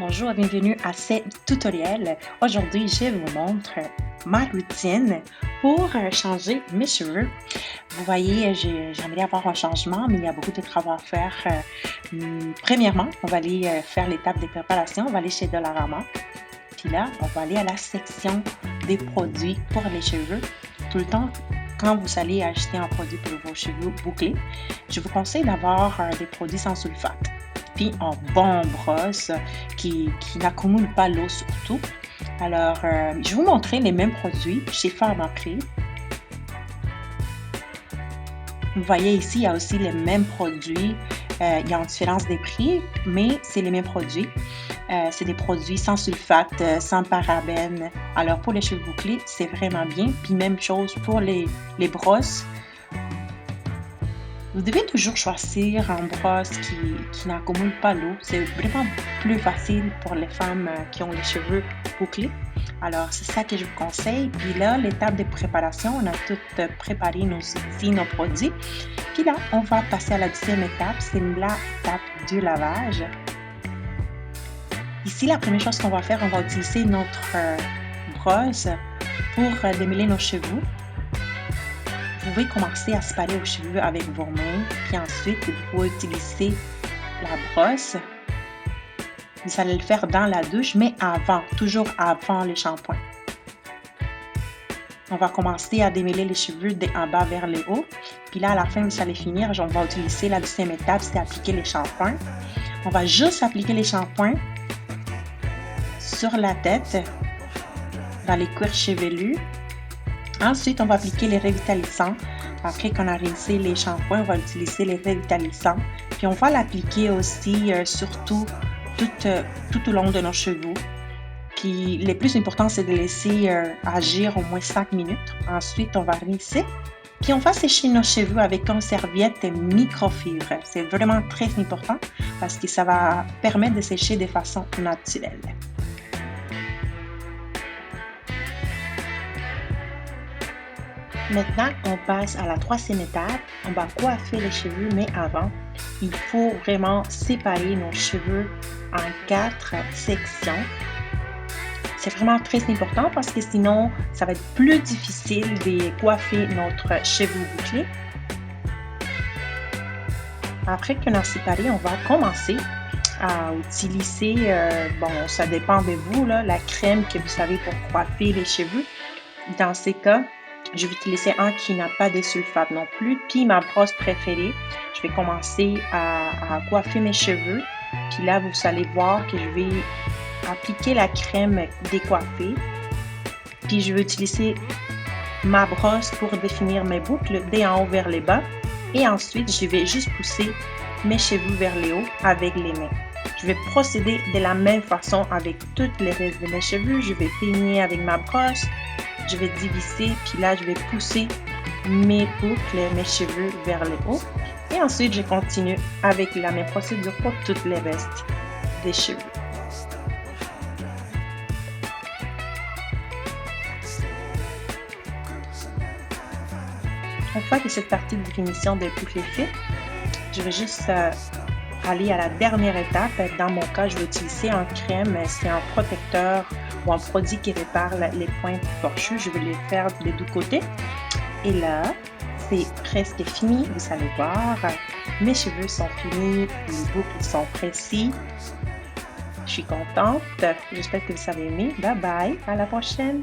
Bonjour et bienvenue à ce tutoriel. Aujourd'hui, je vous montre ma routine pour changer mes cheveux. Vous voyez, j'aimerais avoir un changement, mais il y a beaucoup de travail à faire. Premièrement, on va aller faire l'étape de préparation. On va aller chez Dollarama. Puis là, on va aller à la section des produits pour les cheveux. Tout le temps, quand vous allez acheter un produit pour vos cheveux bouclés, je vous conseille d'avoir des produits sans sulfate. Puis un bon brosse qui n'accumule pas l'eau surtout. Alors, je vais vous montrer les mêmes produits chez Pharmaprix. Vous voyez ici, il y a aussi les mêmes produits. Il y a une différence des prix, mais c'est les mêmes produits. C'est des produits sans sulfate, sans parabènes. Alors, pour les cheveux bouclés, c'est vraiment bien. Puis même chose pour les brosses. Vous devez toujours choisir un brosse qui n'accumule pas l'eau. C'est vraiment plus facile pour les femmes qui ont les cheveux bouclés. Alors, c'est ça que je vous conseille. Puis là, l'étape de préparation, on a tout préparé nos outils, nos produits. Puis là, on va passer à la deuxième étape. C'est l'étape du lavage. Ici, la première chose qu'on va faire, on va utiliser notre brosse pour démêler nos cheveux. Vous pouvez commencer à séparer vos cheveux avec vos mains, puis ensuite, vous pouvez utiliser la brosse. Vous allez le faire dans la douche, mais toujours avant le shampoing. On va commencer à démêler les cheveux en bas vers le haut. Puis là, à la fin, vous allez finir. On va utiliser la deuxième étape, c'est appliquer les shampoings. On va juste appliquer les shampoings sur la tête, dans les cuirs chevelus. Ensuite, on va appliquer les revitalisants. Après qu'on a rincé les shampoings, on va utiliser les revitalisants. Puis on va l'appliquer aussi surtout tout au long de nos cheveux. Puis le plus important, c'est de laisser agir au moins 5 minutes. Ensuite, on va rincer. Puis on va sécher nos cheveux avec une serviette microfibre. C'est vraiment très important parce que ça va permettre de sécher de façon naturelle. Maintenant, on passe à la troisième étape. On va coiffer les cheveux, mais avant, il faut vraiment séparer nos cheveux en 4 sections. C'est vraiment très important parce que sinon, ça va être plus difficile de coiffer notre cheveu bouclé. Après qu'on a séparé, on va commencer à utiliser, ça dépend de vous, la crème que vous savez pour coiffer les cheveux. Dans ces cas, je vais utiliser un qui n'a pas de sulfate non plus. Puis ma brosse préférée, je vais commencer à coiffer mes cheveux. Puis là, vous allez voir que je vais appliquer la crème décoiffée. Puis je vais utiliser ma brosse pour définir mes boucles d'en haut vers les bas. Et ensuite, je vais juste pousser mes cheveux vers le haut avec les mains. Je vais procéder de la même façon avec toutes les restes de mes cheveux. Je vais peigner avec ma brosse. Je vais diviser, puis là, je vais pousser mes boucles, mes cheveux vers le haut. Et ensuite, je continue avec la même procédure pour toutes les restes des cheveux. Une fois que cette partie de définition des boucles est faite, je vais juste aller à la dernière étape. Dans mon cas, je vais utiliser une crème, c'est un protecteur ou un produit qui répare les pointes torchues. Je vais les faire des deux côtés. Et là, c'est presque fini. Vous allez voir, mes cheveux sont finis, les boucles sont précis. Je suis contente. J'espère que vous avez aimé. Bye bye, à la prochaine.